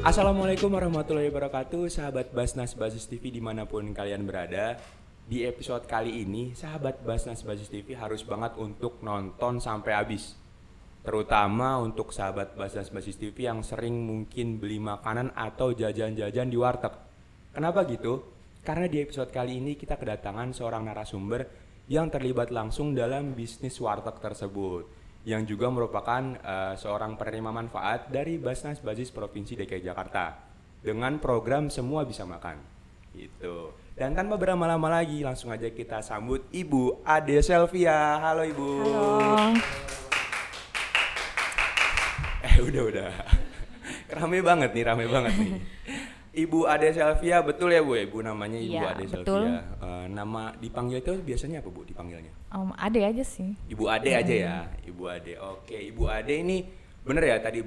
Assalamualaikum warahmatullahi wabarakatuh, sahabat Basnas Basis TV dimanapun kalian berada. Di episode kali ini, sahabat Basnas Basis TV harus banget untuk nonton sampai habis. Terutama untuk sahabat Basnas Basis TV yang sering mungkin beli makanan atau jajan-jajan di warteg. Kenapa gitu? Karena di episode kali ini kita kedatangan seorang narasumber yang terlibat langsung dalam bisnis warteg tersebut, yang juga merupakan seorang penerima manfaat dari Basnas Basis Provinsi DKI Jakarta dengan program Semua Bisa Makan gitu. Dan tanpa berlama-lama lagi, langsung aja kita sambut Ibu Ade Selvia. Halo Ibu. Halo. Udah rame banget nih. Ibu Ade Selvia, betul ya Bu ya? Ibu namanya Ibu Iya, Ade betul. Selvia. Nama dipanggil itu biasanya apa Bu dipanggilnya? Ade aja sih. Ibu Ade aja ya, Ibu Ade. Oke, Ibu Ade ini bener ya tadi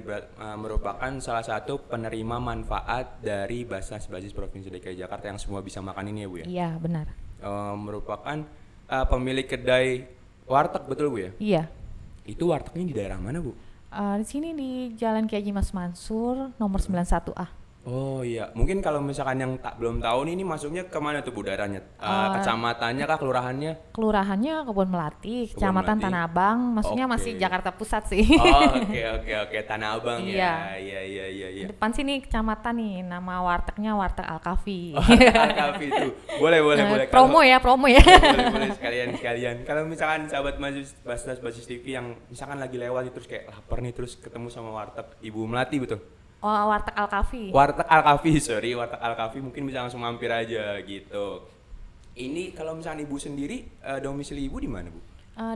merupakan salah satu penerima manfaat dari Basnas Basis Provinsi DKI Jakarta yang Semua Bisa Makan ini ya Bu ya? Iya, benar. Merupakan pemilik kedai warteg, betul Bu ya? Iya. Itu wartegnya di daerah mana Bu? Di sini di Jalan Kiai Haji Mas Mansur, nomor 91A. Oh iya, mungkin kalau misalkan yang belum tahu nih, ini masuknya kemana tuh Bu daerahnya? Kecamatannya kah, kelurahannya? Kelurahannya Kebun Melati, Kecamatan Melati. Tanah Abang, maksudnya Oke. masih Jakarta Pusat sih. Oh, oke, Tanah Abang ya. Iya. Iya. Depan sini kecamatan nih, nama wartegnya Warteg Al-Kafi. Oh, Al-Kafi itu. Boleh. Promo ya. Boleh sekalian. Kalau misalkan sahabat Basnas Basis TV yang misalkan lagi lewat terus kayak lapar nih, terus ketemu sama warteg Ibu Melati, betul? Oh, Warteg Al-Kafi. Warteg Al-Kafi mungkin bisa langsung mampir aja gitu. Ini kalau misalkan Ibu sendiri, domisili Ibu di mana Bu?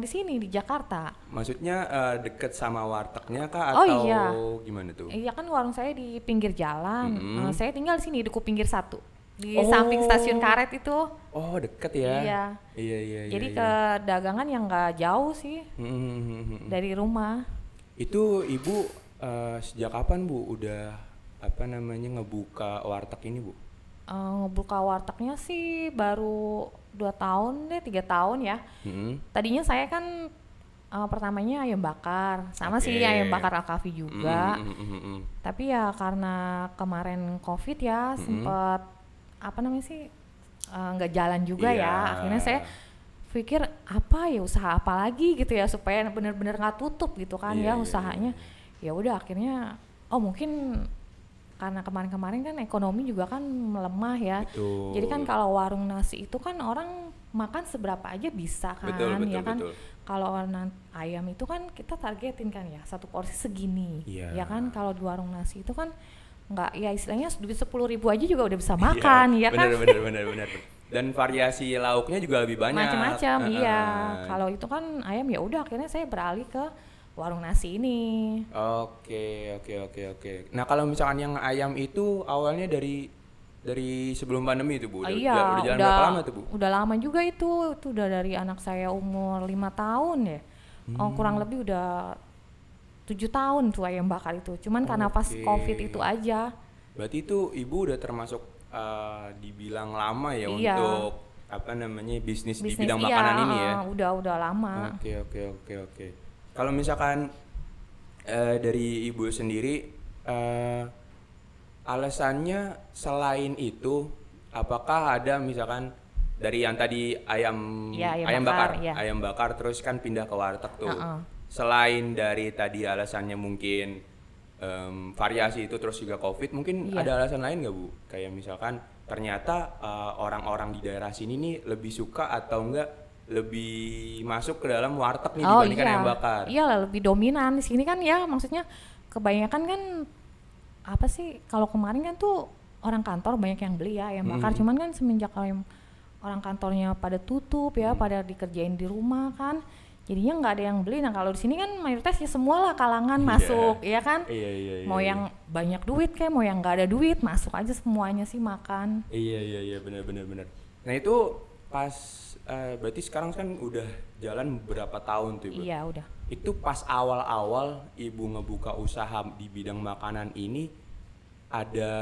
Di sini di Jakarta. Maksudnya deket sama wartegnya kah Oh, atau iya. gimana tuh? Iya kan warung saya di pinggir jalan. Mm-hmm. Saya tinggal di sini di Kupinggir 1. Di Oh. samping stasiun karet itu. Oh, deket ya? Iya. Jadi Iya. ke dagangan yang nggak jauh sih dari rumah. Itu Ibu sejak kapan Bu udah ngebuka warteg ini Bu? Ngebuka wartegnya sih baru 2 tahun deh, 3 tahun ya. Tadinya saya kan pertamanya ayam bakar, sama Oke. sih ayam bakar Al-Kafi juga. Mm. Tapi ya karena kemarin COVID ya sempet nggak jalan juga Iya. ya. Akhirnya saya pikir usaha apa lagi gitu ya supaya benar-benar nggak tutup gitu kan Iya. usahanya. Ya udah akhirnya mungkin karena kemarin-kemarin kan ekonomi juga kan melemah ya. Betul. Jadi kan kalau warung nasi itu kan orang makan seberapa aja bisa kan, Betul. ya kan. Kalau ayam itu kan kita targetin kan ya, satu porsi segini. Iya. Ya kan kalau di warung nasi itu kan nggak, ya istilahnya duit 10.000 aja juga udah bisa makan, ya kan. Bener. Dan variasi lauknya juga lebih banyak. Macam-macam, iya. Kalau itu kan ayam, ya udah akhirnya saya beralih ke warung nasi ini. Oke. Nah kalau misalkan yang ayam itu awalnya dari sebelum pandemi itu Bu? Udah jalan berapa lama tuh Bu? Udah lama juga itu udah dari anak saya umur 5 tahun ya. Kurang lebih udah 7 tahun tuh ayam bakar itu. Cuman karena pas COVID itu aja. Berarti itu Ibu udah termasuk dibilang lama ya Iya. untuk bisnis di bidang makanan ini ya? Udah lama. Oke. Kalau misalkan dari Ibu sendiri, alasannya selain itu, apakah ada misalkan dari yang tadi ayam bakar terus kan pindah ke warteg tuh. Selain dari tadi alasannya mungkin variasi itu terus juga COVID, mungkin ada alasan lain nggak Bu? Kayak misalkan ternyata orang-orang di daerah sini nih lebih suka atau enggak lebih masuk ke dalam warteg nih dibandingkan ayam bakar. Iya lah, lebih dominan di sini kan ya, maksudnya kebanyakan kan kalau kemarin kan tuh orang kantor banyak yang beli ya ayam bakar, cuman kan semenjak orang kantornya pada tutup ya, pada dikerjain di rumah kan, jadinya nggak ada yang beli. Nah kalau di sini kan mayoritas ya semua lah kalangan masuk, ya kan. Iya. Mau yang banyak duit kayak mau yang nggak ada duit masuk aja semuanya sih makan. Iya, benar. Nah itu pas berarti sekarang kan udah jalan berapa tahun tuh Ibu? Iya udah. Itu pas awal-awal Ibu ngebuka usaha di bidang makanan ini ada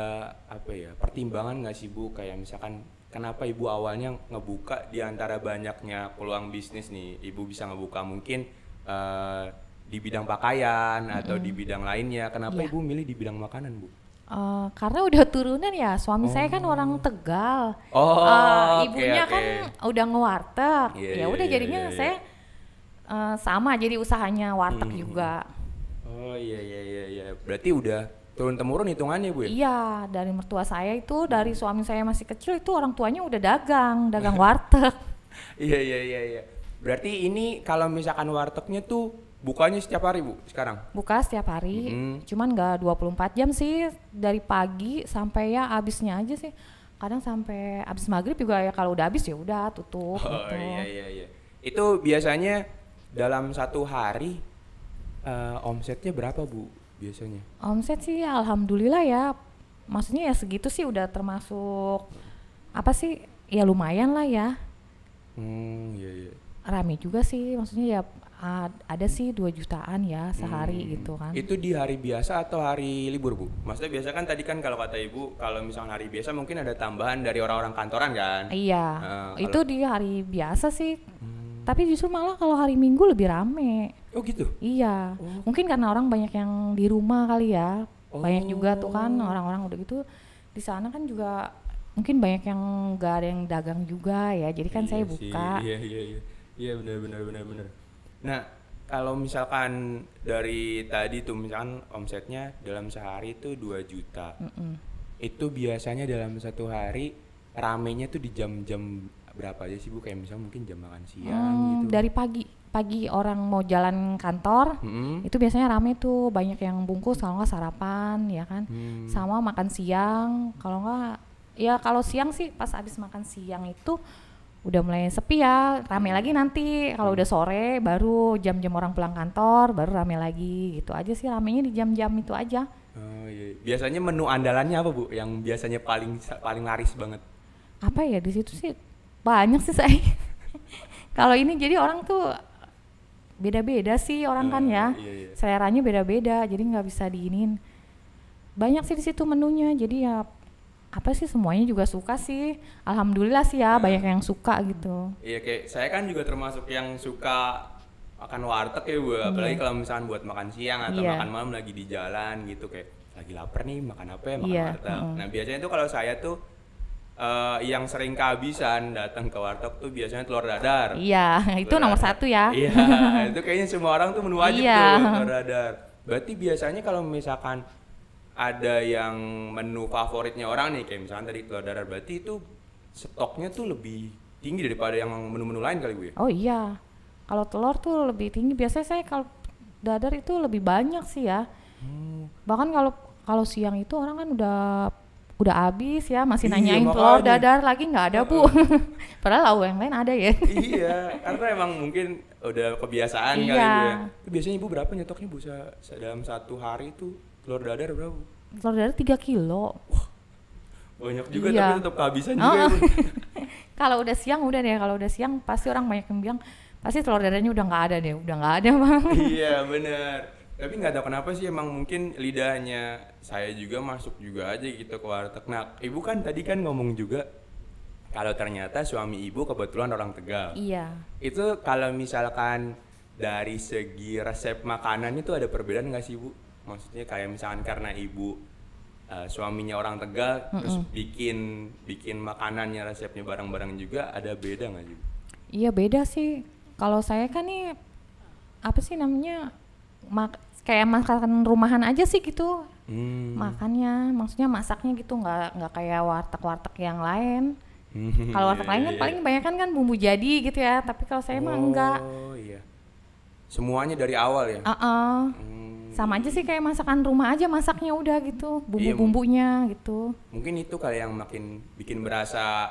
pertimbangan nggak sih Bu, kayak misalkan kenapa Ibu awalnya ngebuka di antara banyaknya peluang bisnis nih, Ibu bisa ngebuka mungkin di bidang pakaian atau di bidang lainnya. Kenapa Iya. Ibu milih di bidang makanan, Bu? Karena udah turunan ya, suami saya kan orang Tegal. Oh, Ibunya oke. kan udah ngewarteg. Iya, Ya iya, udah iya, jadinya iya, iya. saya sama jadi usahanya warteg juga. Oh iya iya iya iya. Berarti udah turun temurun hitungannya, Bu ya? Iya, dari mertua saya itu, dari suami saya masih kecil itu orang tuanya udah dagang warteg. Iya iya iya iya. Berarti ini kalau misalkan wartegnya tuh bukanya setiap hari, Bu, sekarang? Buka setiap hari, cuman nggak 24 jam sih, dari pagi sampai ya habisnya aja sih. Kadang sampai habis maghrib juga ya, kalau udah habis ya udah tutup Oh gitu. iya iya iya. Itu biasanya dalam satu hari omsetnya berapa, Bu, biasanya? Omset sih alhamdulillah ya, maksudnya ya segitu sih udah termasuk apa sih, ya lumayan lah ya. Iya iya. Rame juga sih, maksudnya ya ada sih 2 jutaan ya sehari gitu kan. Itu di hari biasa atau hari libur, Bu? Maksudnya biasa kan tadi kan kalau kata Ibu, kalau misalkan hari biasa mungkin ada tambahan dari orang-orang kantoran kan? Iya, itu di hari biasa sih. Tapi justru malah kalau hari Minggu lebih rame. Oh gitu? Iya, mungkin karena orang banyak yang di rumah kali ya. Banyak juga tuh kan orang-orang udah gitu di sana kan juga mungkin banyak yang nggak ada yang dagang juga ya. Jadi kan saya Iya sih, buka. Iya iya iya. Iya benar benar benar benar. Nah, kalau misalkan dari tadi tuh misalkan omsetnya dalam sehari itu 2 juta. Itu biasanya dalam satu hari ramenya tuh di jam-jam berapa aja sih, Bu? Kayak misalnya mungkin jam makan siang gitu. Dari pagi orang mau jalan kantor itu biasanya rame tuh, banyak yang bungkus kalau nggak sarapan ya kan, sama makan siang. Kalau nggak ya kalau siang sih pas habis makan siang itu udah mulai sepi ya, rame lagi nanti kalau udah sore baru jam-jam orang pulang kantor baru rame lagi gitu aja sih, ramenya di jam-jam itu aja. Oh iya. Biasanya menu andalannya apa, Bu? Yang biasanya paling laris banget? Apa ya di situ sih banyak sih saya. Kalau ini jadi orang tuh beda-beda sih orang kan ya, Iya, iya. seleranya beda-beda, jadi nggak bisa diinin. Banyak sih di situ menunya, jadi ya apa sih semuanya juga suka sih. Alhamdulillah sih ya banyak yang suka gitu. Iya, kayak saya kan juga termasuk yang suka makan warteg ya, Bu. Apalagi kalau misalkan buat makan siang atau Iya. makan malam lagi di jalan gitu, kayak lagi lapar nih, makan apa ya, makan Iya, warteg. Nah biasanya tuh kalau saya tuh yang sering kehabisan datang ke warteg tuh biasanya telur dadar. Iya, itu Telur nomor dadar. 1 ya. Iya, itu kayaknya semua orang tuh menu wajib Iya. tuh telur dadar. Berarti biasanya kalau misalkan ada yang menu favoritnya orang nih, kayak misalkan tadi telur dadar, berarti itu stoknya tuh lebih tinggi daripada yang menu-menu lain kali, Bu ya? Oh iya, kalau telur tuh lebih tinggi. Biasanya saya kalau dadar itu lebih banyak sih ya. Bahkan kalau siang itu orang kan udah habis ya, masih Iya, nanyain telur makanya. dadar lagi nggak ada, Bu. Padahal lauk yang lain ada ya. Iya, karena emang mungkin udah kebiasaan kali, Bu Iya. ya. Itu biasanya Ibu berapa nyetoknya, Bu, dalam satu hari tuh telur dadar berapa, Bu? Telur dadar 3 kilo. Banyak juga Iya. tapi tetap kehabisan juga ya, Bu. Kalau udah siang udah deh, kalau udah siang pasti orang banyak yang bilang pasti telur dadarnya udah nggak ada deh, udah nggak ada Bang. Iya bener. Tapi nggak tahu kenapa sih, emang mungkin lidahnya saya juga masuk juga aja gitu ke warteg. Nah, Ibu kan tadi kan ngomong juga kalau ternyata suami Ibu kebetulan orang Tegal. Iya. Itu kalau misalkan dari segi resep makanan itu ada perbedaan nggak sih, Bu? Maksudnya kayak misalkan karena Ibu suaminya orang Tegal terus bikin makanannya, resepnya bareng-bareng juga, ada beda nggak sih, Bu? Iya beda sih. Kalau saya kan nih apa sih namanya kayak makan rumahan aja sih gitu. Makannya, maksudnya masaknya gitu, nggak kayak warteg-warteg yang lain. Kalau warteg lain kan paling kebanyakan kan bumbu jadi gitu ya. Tapi kalau saya mah enggak. Oh iya. Semuanya dari awal ya? Sama aja sih kayak masakan rumah aja, masaknya udah gitu, bumbu-bumbunya gitu. Mungkin itu kali yang makin bikin berasa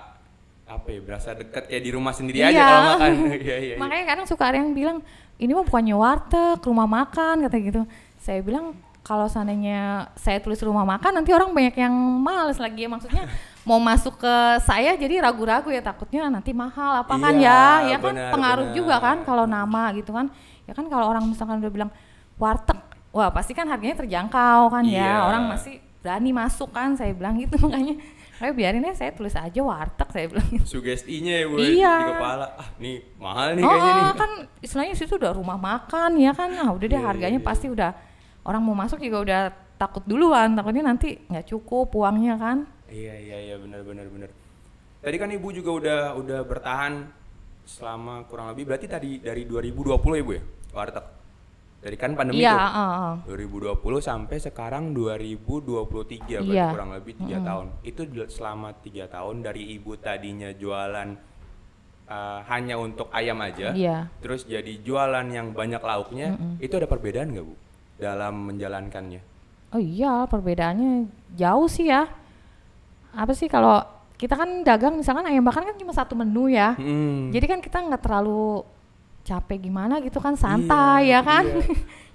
apa ya, berasa deket kayak di rumah sendiri Iya. aja kalau makan. Iya. Makanya kadang suka ada yang bilang ini mah bukannya warteg, rumah makan kata gitu. Saya bilang kalau seandainya saya tulis rumah makan nanti orang banyak yang males lagi ya, maksudnya mau masuk ke saya jadi ragu-ragu ya, takutnya nanti mahal apa kan Iya, ya kan benar, pengaruh benar. juga kan kalau nama gitu kan. Ya kan kalau orang misalkan udah bilang warteg, wah pasti kan harganya terjangkau kan Iya. ya, orang masih berani masuk kan, saya bilang gitu. Makanya Ayo biarin ya, saya tulis aja warteg, saya bilang. Sugestinya ya Bu Iya. di kepala. Ah, nih mahal nih kayaknya nih. Kan istilahnya situ udah rumah makan ya kan. Nah, udah deh harganya pasti udah orang mau masuk juga udah takut duluan, takutnya nanti nggak cukup uangnya kan. Iya benar. Tadi kan Ibu juga udah bertahan selama kurang lebih berarti tadi dari 2020 ya Bu ya warteg. Dari kan pandemi Iya, tuh. 2020 sampai sekarang 2023 berarti Iya. kurang lebih 3 tahun. Itu selama 3 tahun dari Ibu tadinya jualan hanya untuk ayam aja. Iya. Terus jadi jualan yang banyak lauknya, itu ada perbedaan nggak Bu dalam menjalankannya? Oh iya, perbedaannya jauh sih ya. Apa sih kalau kita kan dagang misalkan ayam bakar kan cuma satu menu ya. Jadi kan kita nggak terlalu capek gimana gitu kan, santai ya kan.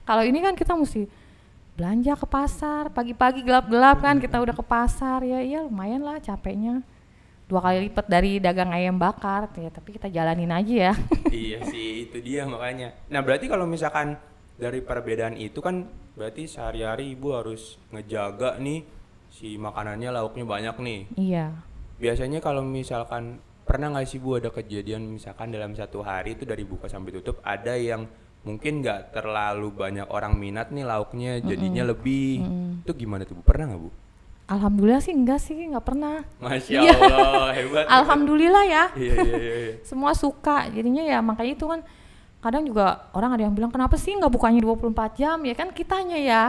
Kalau ini kan kita mesti belanja ke pasar, pagi-pagi gelap-gelap kan kita udah ke pasar ya, iya lumayan lah capeknya. 2 kali lipat dari dagang ayam bakar ya, tapi kita jalanin aja ya. Iya sih, itu dia makanya. Nah berarti kalau misalkan dari perbedaan itu kan berarti sehari-hari Ibu harus ngejaga nih si makanannya lauknya banyak nih. Iya. Biasanya kalau misalkan pernah nggak sih Bu ada kejadian misalkan dalam satu hari itu dari buka sampai tutup ada yang mungkin nggak terlalu banyak orang minat nih lauknya jadinya lebih. Itu gimana tuh Bu? Pernah nggak Bu? Alhamdulillah sih enggak sih, nggak pernah. Masya Allah, hebat. Alhamdulillah ya. Iya. Semua suka, jadinya ya makanya itu kan kadang juga orang ada yang bilang kenapa sih nggak bukanya 24 jam ya kan kitanya ya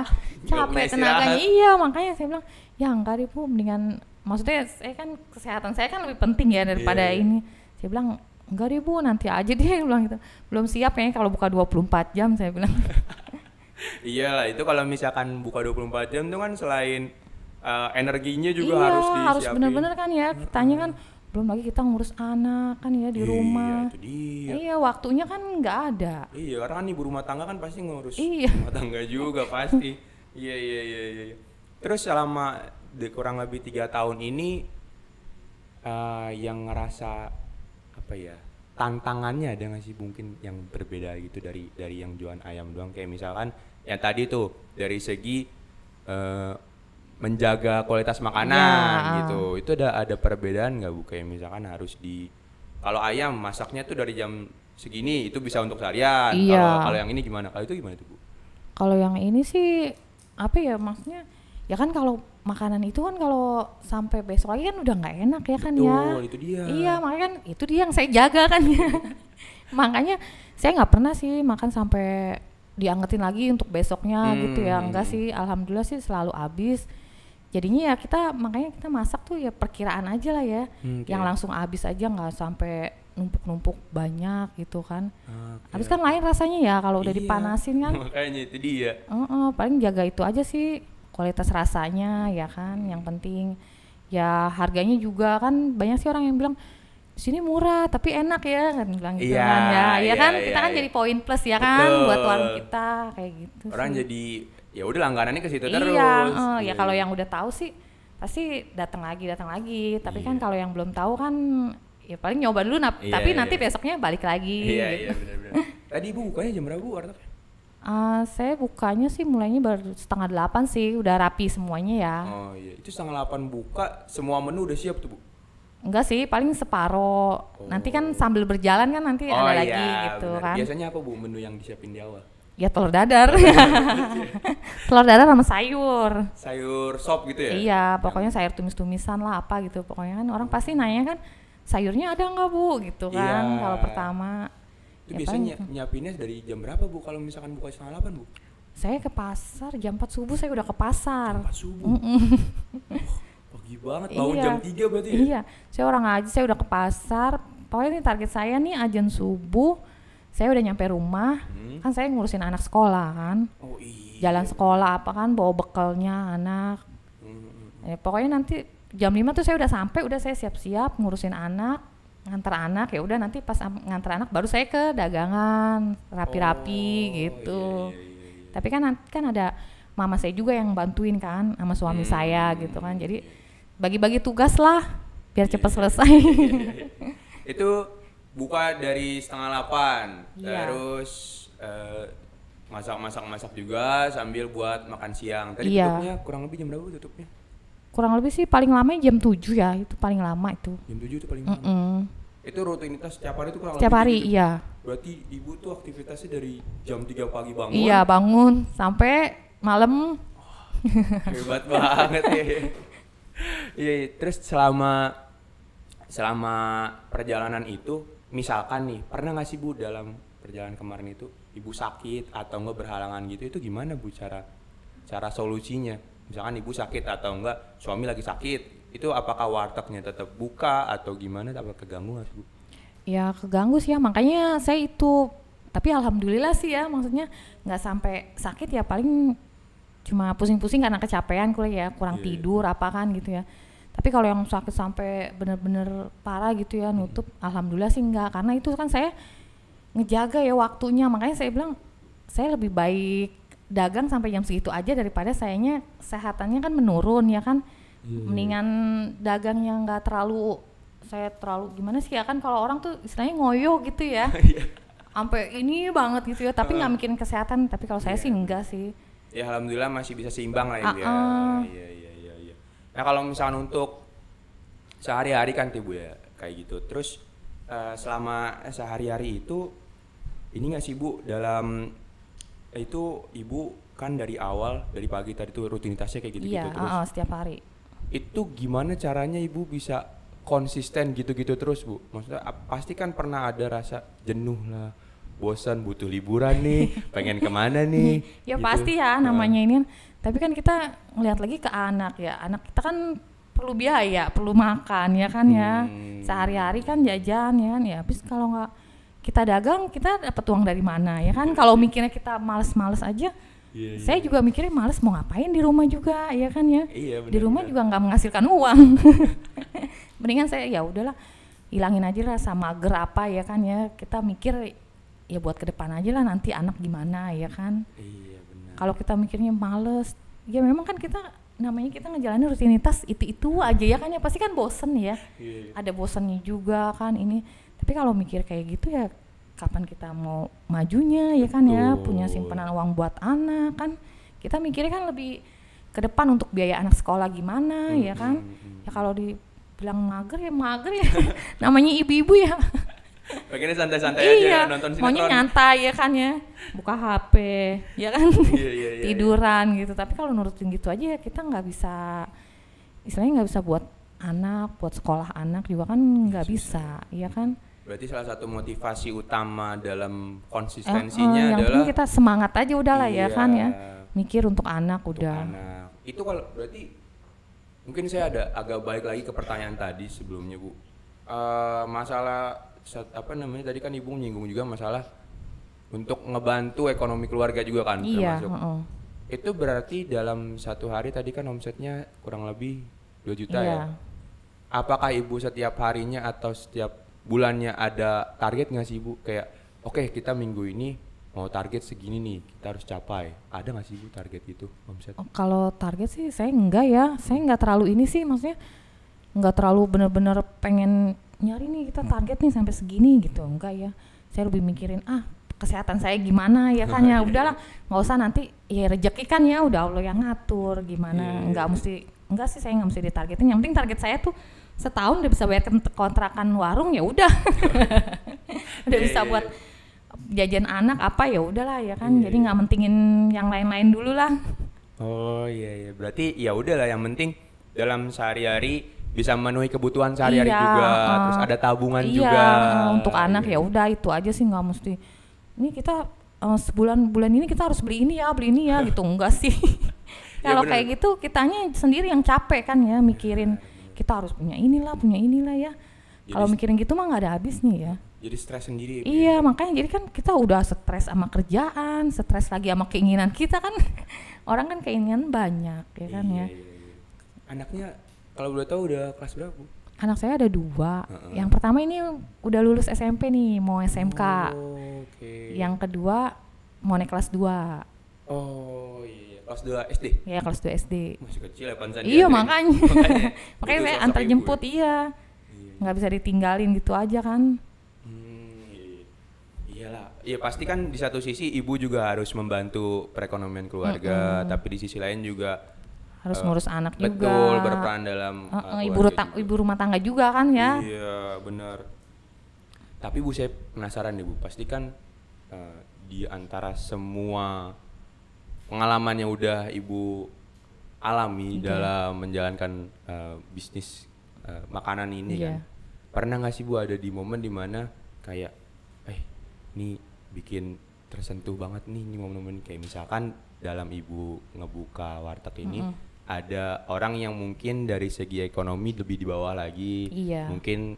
capek tenaganya. Iya makanya saya bilang ya enggak deh Bu, mendingan maksudnya saya kan kesehatan saya kan lebih penting ya daripada ini. Saya bilang enggak deh Bu, nanti aja deh bilang gitu. Belum siap kayaknya kalau buka 24 jam saya bilang. Iyalah itu kalau misalkan buka 24 jam tuh kan selain energinya juga harus disiapin. Harus bener-bener kan ya kitanya kan belum lagi kita ngurus anak kan ya di rumah. Itu dia. Iya waktunya kan nggak ada. Iya karena kan ibu rumah tangga kan pasti ngurus Iya. rumah tangga juga pasti. Iya. Terus selama kurang lebih 3 tahun ini yang ngerasa apa ya tantangannya ada nggak sih mungkin yang berbeda gitu dari yang jualan ayam doang kayak misalkan yang tadi tuh dari segi menjaga kualitas makanan gitu. Itu ada perbedaan nggak Bu? Kayak misalkan harus kalau ayam masaknya tuh dari jam segini itu bisa untuk seharian. Iya. Kalau yang ini gimana? Kalau itu gimana tuh Bu? Kalau yang ini sih apa ya maksudnya ya kan kalau makanan itu kan kalau sampai besok lagi kan udah nggak enak ya kan. Betul, ya. itu dia. Iya makanya kan itu dia yang saya jaga kan ya. Makanya saya nggak pernah sih makan sampai diangetin lagi untuk besoknya gitu ya. Enggak sih, alhamdulillah sih selalu habis. Jadinya ya makanya kita masak tuh ya perkiraan aja lah ya, yang langsung habis aja nggak sampai numpuk-numpuk banyak gitu kan. Habis kan lain rasanya ya kalau udah dipanasin kan. Makanya itu dia. Paling jaga itu aja sih kualitas rasanya ya kan, yang penting ya harganya juga kan banyak sih orang yang bilang sini murah tapi enak ya kan bilang gitu kan ya kan kita kan jadi poin plus ya kan buat warung kita kayak gitu. Orang sih. Jadi ya udah langganannya ke situ terus. Ya kalau yang udah tahu sih pasti datang lagi. Tapi kan kalau yang belum tahu kan ya paling nyoba dulu tapi nanti besoknya balik lagi. Iya benar. Tadi Ibu bukanya jam berapa Bu wartegnya? Saya bukanya sih mulainya baru 7:30 sih, udah rapi semuanya ya. Oh iya, itu 7:30 buka, semua menu udah siap tuh Bu? Enggak sih, paling separo. Nanti kan sambil berjalan kan nanti ada lagi gitu bener. kan. Biasanya apa Bu menu yang disiapin di awal? Ya telur dadar. Telur dadar sama sayur. Sayur sop gitu ya? Iya, pokoknya sayur tumis-tumisan lah apa gitu. Pokoknya kan orang pasti nanya kan sayurnya ada nggak Bu gitu kan kalau pertama. Itu biasanya nyiapinnya dari jam berapa Bu kalau misalkan buka 7:30 Bu? Saya ke pasar jam 4 subuh, saya udah ke pasar. Jam 4 subuh? Pagi banget, bangun jam 3 berarti ya? Iya, saya orang aja, saya udah ke pasar. Pokoknya ini target saya nih azan subuh, saya udah nyampe rumah. Kan saya ngurusin anak sekolah kan. Oh iya. Jalan sekolah apa kan, bawa bekalnya anak. Pokoknya nanti jam 5 tuh saya udah sampai, udah saya siap-siap ngurusin anak. Nganter anak ya udah nanti pas nganter anak baru saya ke dagangan rapi-rapi gitu. Iya. Tapi kan ada mama saya juga yang bantuin kan sama suami saya gitu kan. Jadi bagi-bagi tugas lah biar cepat selesai. Itu buka dari 7:30 terus masak juga sambil buat makan siang. Tadi tutupnya kurang lebih jam berapa tutupnya? kurang lebih sih paling lama jam 7 ya, itu paling lama itu. Jam 7 itu paling lama. Itu rutinitas setiap hari itu kurang setiap lebih hari gitu? iya. Berarti ibu tuh aktivitasnya dari jam 3 pagi bangun? Iya, bangun sampai malam. Hebat banget ya. Iya, terus selama perjalanan itu, misalkan nih, pernah nggak sih Bu dalam perjalanan kemarin itu ibu sakit atau enggak berhalangan gitu, itu gimana Bu cara solusinya? Misalkan ibu sakit atau enggak suami lagi sakit, itu apakah wartegnya tetap buka atau gimana, apa keganggu nggak sih Bu? Ya keganggu sih ya, makanya saya itu, tapi alhamdulillah sih ya, maksudnya nggak sampai sakit ya, paling cuma pusing-pusing karena kecapean kali ya, kurang tidur apa kan gitu ya. Tapi kalau yang sakit sampai bener-bener parah gitu ya, nutup, alhamdulillah sih enggak, karena itu kan saya ngejaga ya waktunya, makanya saya bilang saya lebih baik dagang sampai jam segitu aja daripada sayanya kesehatannya kan menurun ya kan. Mendingan dagang yang nggak terlalu, saya terlalu gimana sih ya kan, kalau orang tuh istilahnya ngoyo gitu ya, sampai ini banget gitu ya, tapi nggak mikirin kesehatan. Tapi kalau saya sih enggak sih. Ya alhamdulillah masih bisa seimbang lah ya. Iya. Nah kalau misalnya untuk sehari-hari kan Bu ya kayak gitu. Terus selama sehari-hari itu ini nggak sih Bu, dalam itu ibu kan dari awal dari pagi tadi tuh rutinitasnya kayak gitu-gitu terus. Setiap hari. Itu gimana caranya ibu bisa konsisten gitu-gitu terus Bu? Maksudnya pasti kan pernah ada rasa jenuh lah, bosan, butuh liburan nih, pengen kemana nih? Ya gitu. pasti ya namanya ini. Tapi kan kita ngelihat lagi ke anak ya, anak kita kan perlu biaya, perlu makan ya kan ya, sehari-hari kan jajan ya kan ya. Habis kalau nggak kita dagang, kita dapat uang dari mana ya kan? Kalau mikirnya kita males-males aja, saya juga mikirnya males mau ngapain di rumah juga ya kan ya. Di rumah juga nggak menghasilkan uang. Mendingan saya ya udahlah, hilangin aja rasa mager apa ya kan ya. Kita mikir ya buat ke depan aja lah, nanti anak gimana ya kan. Kalau kita mikirnya males, ya memang kan kita namanya kita ngejalanin rutinitas itu aja ya kan ya, pasti kan bosen ya. Ada bosennya juga kan ini. Tapi kalau mikir kayak gitu ya kapan kita mau majunya ya kan ya, punya simpanan uang buat anak kan. Kita mikirnya kan lebih ke depan untuk biaya anak sekolah gimana ya kan. Ya kalau dibilang mager ya namanya ibu-ibu ya. Pengennya santai-santai aja nonton sinetron. Maunya nyantai ya kan ya, buka HP ya kan, tiduran gitu. Tapi kalau nurutin gitu aja kita nggak bisa, istilahnya nggak bisa buat anak, buat sekolah anak juga kan nggak bisa, ya kan. Berarti salah satu motivasi utama dalam konsistensinya yang adalah penting kita semangat aja udahlah ya kan ya, mikir untuk anak udah. Itu kalau berarti mungkin saya ada agak balik lagi ke pertanyaan tadi sebelumnya Bu, masalah apa namanya tadi kan ibu menyinggung juga masalah untuk ngebantu ekonomi keluarga juga kan termasuk. Itu berarti dalam satu hari tadi kan omsetnya kurang lebih 2 juta ya. Apakah ibu setiap harinya atau setiap bulannya ada target nggak sih ibu? Kayak oke, kita minggu ini mau target segini nih, kita harus capai. Ada nggak sih ibu target itu omset? Kalau target sih saya enggak ya, saya nggak terlalu ini sih, maksudnya nggak terlalu bener-bener pengen nyari nih kita target nih sampai segini gitu, enggak ya. Saya lebih mikirin kesehatan saya gimana ya kan ya, udahlah nggak usah nanti ya rezeki kan ya udah Allah yang ngatur gimana. Enggak sih, saya nggak mesti ditargetin, yang penting target saya tuh setahun udah bisa bayar kontrakan warung ya udah. Udah bisa buat jajan anak apa ya udahlah ya kan. Jadi nggak mentingin yang lain-lain dulu lah. Oh iya, berarti ya udahlah, yang penting dalam sehari-hari bisa memenuhi kebutuhan sehari-hari juga, terus ada tabungan juga. Untuk anak ya udah itu aja sih, nggak mesti ini kita bulan ini kita harus beli ini ya gitu, enggak sih. Kalau kayak gitu kitanya sendiri yang capek kan ya, mikirin kita harus punya inilah ya. Kalau mikirin gitu mah nggak ada habisnya ya. Jadi stres sendiri. Iya, makanya jadi kan kita udah stres sama kerjaan, stres lagi sama keinginan kita kan. Orang kan keinginan banyak ya kan ya. Anaknya kalau boleh tahu udah kelas berapa Bu? Anak saya ada 2. Yang pertama ini udah lulus SMP nih, mau SMK. Yang kedua mau naik kelas 2. Oh iya, kelas 2 SD? Iya, kelas 2 SD. Masih kecil ya Pansan. Iya makanya. Makanya saya antar jemput iya. Nggak bisa ditinggalin gitu aja kan. Iyalah, ya pasti kan di satu sisi ibu juga harus membantu perekonomian keluarga, tapi di sisi lain juga harus ngurus anak juga. Betul, berperan dalam ibu rumah tangga juga kan ya. Iya, benar. Tapi Bu, saya penasaran deh Bu, pasti kan di antara semua pengalaman yang udah Ibu alami dalam menjalankan bisnis makanan ini kan, pernah nggak sih Bu ada di momen dimana kayak ini bikin tersentuh banget nih momen-momen kayak misalkan dalam Ibu ngebuka warteg ini ada orang yang mungkin dari segi ekonomi lebih di bawah lagi, mungkin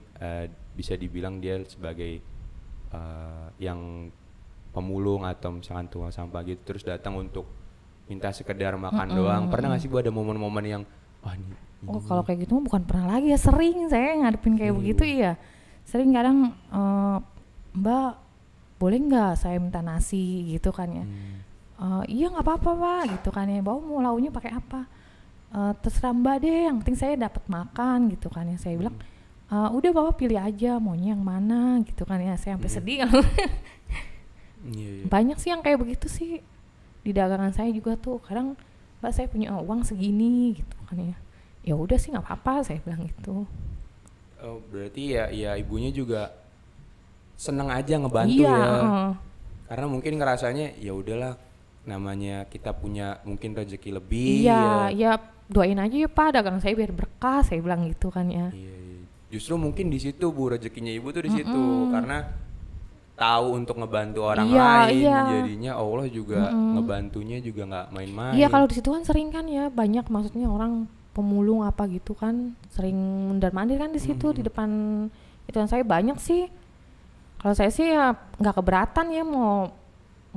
bisa dibilang dia sebagai yang pemulung atau misalkan tukang sampah gitu, terus datang untuk minta sekedar makan doang. Pernah nggak sih Bu ada momen-momen yang ini kalau kayak gitu bukan pernah lagi ya, sering saya ngadepin kayak begitu. Iya, sering kadang Mbak boleh nggak saya minta nasi gitu kan ya. Iya nggak apa-apa Pak gitu kan ya, Bawa mau launya pakai apa, terserah Mbak deh, yang penting saya dapat makan gitu kan ya. Saya bilang udah Bapak pilih aja maunya yang mana gitu kan ya. Saya sampai sedih kalau banyak sih yang kayak begitu sih di dagangan saya juga tuh. Kadang Mbak saya punya uang segini gitu kan ya, ya udah sih nggak apa-apa saya bilang gitu. Berarti ya ibunya juga seneng aja ngebantu ya. Karena mungkin ngerasanya ya udahlah, namanya kita punya mungkin rezeki lebih. Ya doain aja ya Pak dagang saya biar berkah, saya bilang gitu kan ya. Justru mungkin di situ Bu rezekinya Ibu tuh di situ, karena tahu untuk ngebantu orang lain, jadinya Allah juga ngebantunya juga nggak main-main. Iya, kalau di situ kan sering kan ya banyak, maksudnya orang pemulung apa gitu kan sering mundar-mandir kan di situ di depan itu kan. Saya banyak sih, kalau saya sih ya nggak keberatan ya, mau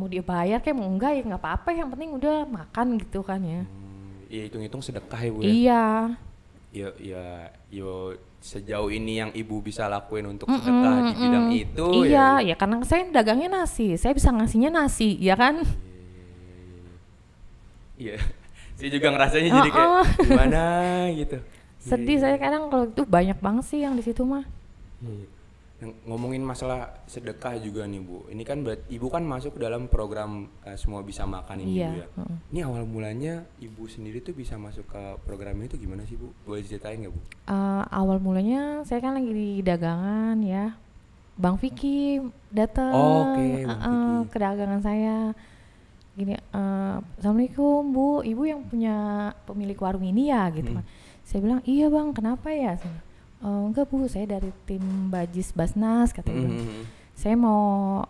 dia bayar kayak mau enggak ya nggak apa-apa, yang penting udah makan gitu kan ya. Iya, hitung-hitung sedekah ya Bu ya. Iya. Yo sejauh ini yang Ibu bisa lakuin untuk sedekah di bidang itu. Iya, ya karena saya dagangnya nasi, saya bisa ngasihnya nasi, ya kan? Iya, saya juga ngerasanya jadi kayak gimana gitu. Sedih saya kadang kalau itu, banyak banget sih yang di situ mah. Ngomongin masalah sedekah juga nih Bu, ini kan Ibu kan masuk dalam program Semua Bisa Makan ini Bu ya. Ini awal mulanya Ibu sendiri tuh bisa masuk ke program itu gimana sih Bu? Boleh ceritain nggak Bu? Awal mulanya saya kan lagi di dagangan ya, Bang Vicky datang ke dagangan saya. Gini, Assalamualaikum Bu, Ibu yang punya pemilik warung ini ya gitu kan. Saya bilang iya Bang, kenapa ya? Enggak Bu, saya dari tim Bajis Basnas katanya. Saya mau,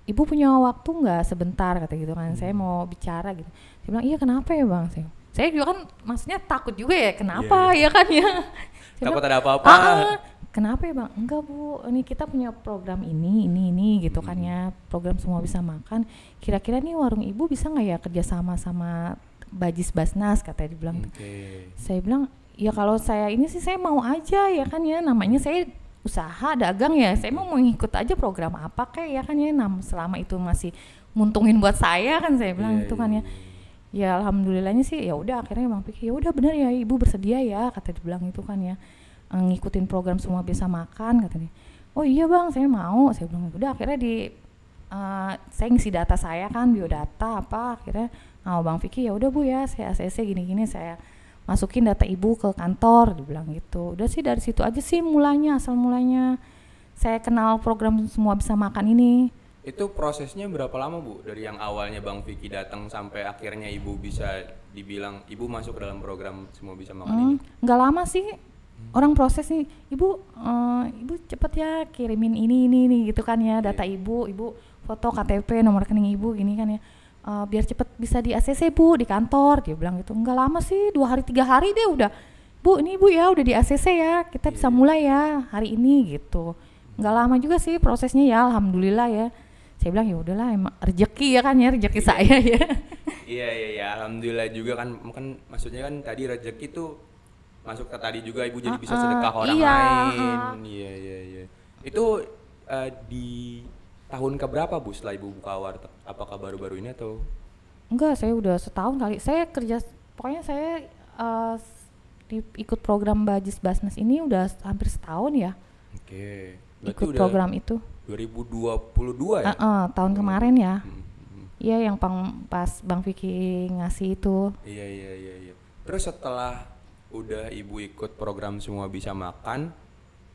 Ibu punya waktu nggak sebentar kata gitu kan, saya mau bicara gitu. Saya bilang iya kenapa ya Bang? Saya juga kan maksudnya takut juga ya, kenapa ya kan ya. Takut ada apa-apa. Kenapa ya Bang? Enggak Bu, ini kita punya program ini gitu kan ya, program Semua Bisa Makan. Kira-kira nih warung Ibu bisa nggak ya kerjasama sama Bajis Basnas katanya dibilang. Saya bilang ya kalau saya ini sih saya mau aja ya kan ya, namanya saya usaha dagang ya, saya mau ngikut aja program apa kayak ya kan ya, selama itu masih nguntungin buat saya kan, saya bilang gitu kan ya. Ya alhamdulillahnya sih ya udah, akhirnya Bang pikir ya udah benar ya Ibu bersedia ya kata dibilang itu kan ya, ngikutin program Semua Bisa Makan katanya. Oh iya Bang saya mau, saya bilang udah. Akhirnya saya ngisi data saya kan, biodata apa, akhirnya Bang Vicky ya udah Bu ya, saya ACC gini-gini, saya masukin data Ibu ke kantor, dibilang gitu. Udah sih dari situ aja sih mulanya, asal mulanya saya kenal program Semua Bisa Makan ini. Itu prosesnya berapa lama Bu? Dari yang awalnya Bang Vicky datang sampai akhirnya Ibu bisa dibilang Ibu masuk ke dalam program Semua Bisa Makan ini? Nggak lama sih, orang proses nih, Ibu cepet ya kirimin ini gitu kan ya, data Ibu foto KTP, nomor rekening Ibu gini kan ya. Biar cepet bisa di ACC Bu di kantor, dia bilang gitu. Enggak lama sih, 2 hari 3 hari deh udah, Bu ini Bu ya udah di ACC ya, kita bisa mulai ya hari ini gitu. Enggak lama juga sih prosesnya ya, alhamdulillah ya. Saya bilang ya udahlah, emang rezeki ya kan ya, rezeki saya ya. Iya, alhamdulillah juga kan maksudnya kan tadi rezeki tuh masuk ke tadi juga Ibu jadi bisa sedekah ke orang lain. Iya. Itu di tahun keberapa Bu setelah Ibu buka warteg? Apakah baru-baru ini atau? Enggak, saya udah setahun kali. Saya kerja, pokoknya saya ikut program Bajis Basnas ini udah hampir setahun ya. Oke. Ikut program itu 2022 ya? Tahun kemarin ya. Iya, yang pas Bang Vicky ngasih itu. Iya. Terus setelah udah ibu ikut program Semua Bisa Makan,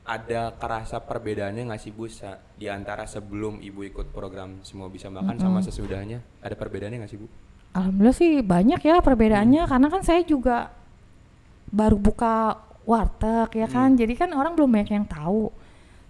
ada kerasa perbedaannya nggak sih Bu di antara sebelum ibu ikut program Semua Bisa Makan sama sesudahnya? Ada perbedaannya nggak sih Bu? Alhamdulillah sih banyak ya perbedaannya, karena kan saya juga baru buka warteg ya kan, jadi kan orang belum banyak yang tahu.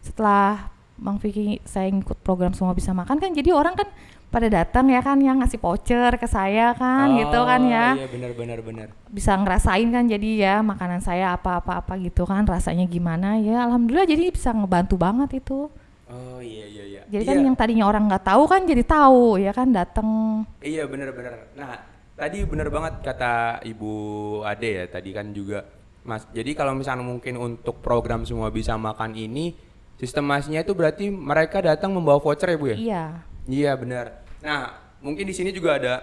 Setelah Bang Vicky saya ngikut program Semua Bisa Makan kan, jadi orang kan pada datang ya kan, yang ngasih voucher ke saya kan, gitu kan ya. Iya benar. Bisa ngerasain kan, jadi ya makanan saya apa gitu kan, rasanya gimana ya. Alhamdulillah jadi bisa ngebantu banget itu. Oh iya. Jadi kan yang tadinya orang nggak tahu kan jadi tahu ya kan, datang. Iya benar. Nah tadi benar banget kata Ibu Ade ya, tadi kan juga Mas. Jadi kalau misalnya mungkin untuk program Semua Bisa Makan ini, sistemasinya itu berarti mereka datang membawa voucher ya Bu ya? Iya benar. Nah mungkin di sini juga ada,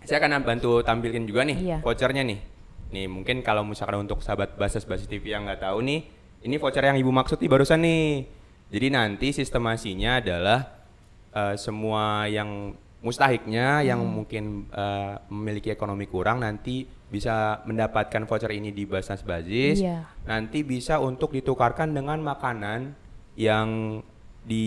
saya akan bantu tampilin juga nih vouchernya nih. Nih mungkin kalau misalkan untuk sahabat Basis TV yang nggak tahu nih, ini voucher yang Ibu maksud nih barusan nih. Jadi nanti sistemasinya adalah semua yang mustahiknya yang mungkin memiliki ekonomi kurang nanti bisa mendapatkan voucher ini di Basnas Bazis. Nanti bisa untuk ditukarkan dengan makanan yang di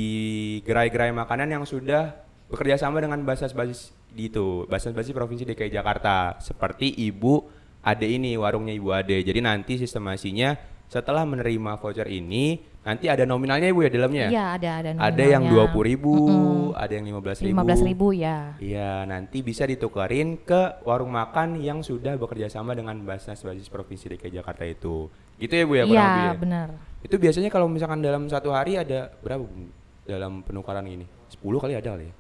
gerai-gerai makanan yang sudah bekerja sama dengan Basnas Bazis itu, Basnas Bazis Provinsi DKI Jakarta, seperti Ibu Ade ini, warungnya Ibu Ade. Jadi nanti sistemasinya setelah menerima voucher ini nanti ada nominalnya Ibu ya dalamnya? Iya, ada nominalnya. Ada yang 20.000, ada yang 15.000. 15.000 ya. Iya, nanti bisa ditukarin ke warung makan yang sudah bekerja sama dengan Basnas Bazis Provinsi DKI Jakarta itu. Gitu ya Bu ya? Iya, benar. Itu biasanya kalau misalkan dalam satu hari ada berapa Bu dalam penukaran ini? 10 kali ada kali ya?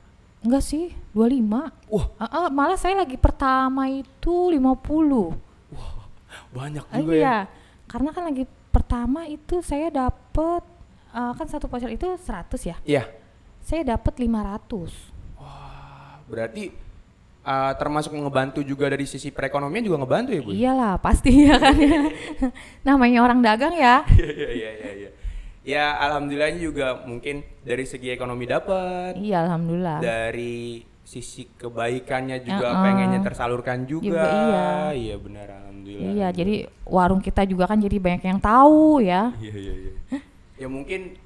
Enggak sih, 25. Wah. Malah saya lagi pertama itu 50. Wah, banyak juga ya. Iya, karena kan lagi pertama itu saya dapet kan satu voucher itu 100 ya. Iya. Saya dapet 500. Wah, berarti termasuk ngebantu juga dari sisi perekonomian juga ngebantu ya Bu? Iyalah, pasti ya kan. Namanya orang dagang ya. Iya. Ya alhamdulillahnya juga mungkin dari segi ekonomi dapat. Iya alhamdulillah. Dari sisi kebaikannya juga pengennya tersalurkan juga. Iya benar alhamdulillah. Iya jadi warung kita juga kan jadi banyak yang tahu ya. Iya. Ya mungkin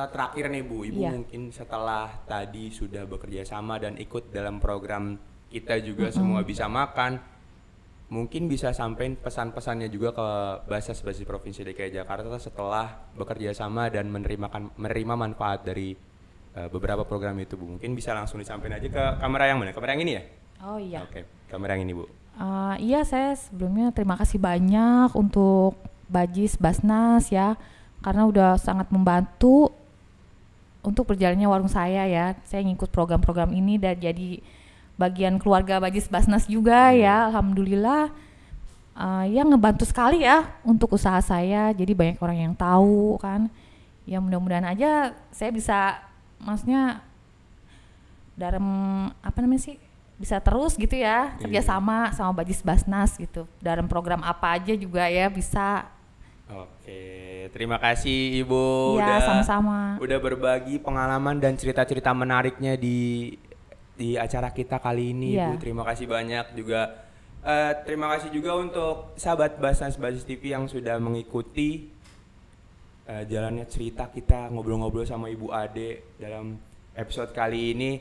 terakhir nih Bu, Ibu mungkin setelah tadi sudah bekerja sama dan ikut dalam program kita juga Semua Bisa Makan, mungkin bisa sampaikan pesan-pesannya juga ke Basnas Bazis Provinsi DKI Jakarta setelah bekerja sama dan menerima manfaat dari beberapa program itu Bu. Mungkin bisa langsung disampaikan aja ke kamera yang mana? Kamera yang ini ya? Oh iya. Oke, kamera yang ini Bu. Iya, saya sebelumnya terima kasih banyak untuk Bajis Basnas ya, karena udah sangat membantu untuk berjalannya warung saya ya. Saya ngikut program-program ini dan jadi bagian keluarga Bajis Basnas juga ya, alhamdulillah. Ya ngebantu sekali ya untuk usaha saya, jadi banyak orang yang tahu kan. Ya mudah-mudahan aja saya bisa, maksudnya dalam bisa terus gitu ya, kerjasama sama Bajis Basnas gitu, dalam program apa aja juga ya bisa. Oke, terima kasih Ibu sama-sama. Udah berbagi pengalaman dan cerita-cerita menariknya di acara kita kali ini Ibu. Terima kasih banyak juga. Terima kasih juga untuk sahabat Basnas Bazis TV yang sudah mengikuti jalannya cerita kita ngobrol-ngobrol sama Ibu Ade dalam episode kali ini.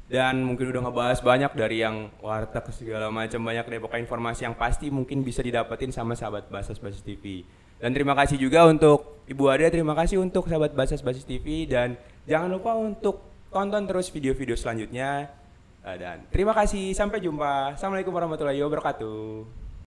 Dan mungkin udah ngebahas banyak dari yang warteg segala macam, banyak deh pokoknya informasi yang pasti mungkin bisa didapetin sama sahabat Basnas Bazis TV. Dan terima kasih juga untuk Ibu Ade, terima kasih untuk sahabat Basnas Bazis TV, dan jangan lupa untuk tonton terus video-video selanjutnya. Dan terima kasih, sampai jumpa. Assalamualaikum warahmatullahi wabarakatuh.